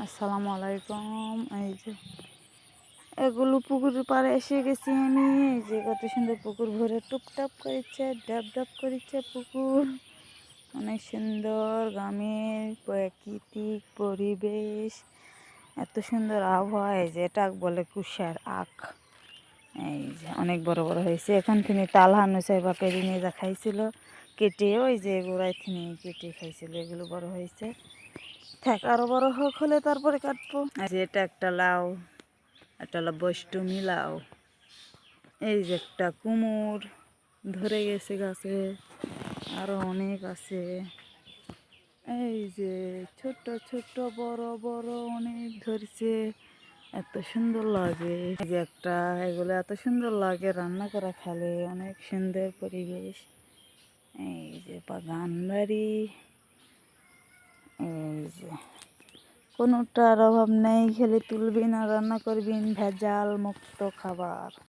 আসসালামু আলাইকুম। এই যে এগুলো পুকুরের পাড়ে এসে গেছি আমি। এই যে কত সুন্দর পুকুর ভরে টুপটাপ করেছে, ডাব ডাব করেছে পুকুর। অনেক সুন্দর গ্রামের প্রাকৃতিক পরিবেশ, এত সুন্দর আবহাওয়া। এই যে এটা বলে কুশার আখ। এই যে অনেক বড় বড় হয়েছে। এখান থেকে তাল হানুছে বা পেরে নিয়ে যা খাইছিল কেটে, ওই যে গোড়ায় থেকে কেটে খাইছিল, এগুলো বড় হয়েছে। থাক আরো বড় হোক, হলে তারপরে কাটবো। আর এটা একটা লাউ, একটা হলো বৈষ্টমী লাউ। এই যে একটা কুমড় ধরে গেছে গাছে, আরো অনেক আছে। এই যে ছোট ছোট বড় বড় অনেক ধরছে, এত সুন্দর লাগে। এই যে একটা, এগুলো এত সুন্দর লাগে রান্না করা খেলে, অনেক সুন্দর পরিবেশ। এই যে বাগান বাড়ি, এই যে কোনোটার অভাব নেই, খেলে তুলবিন আর রান্না করবিন ভেজাল মুক্ত খাবার।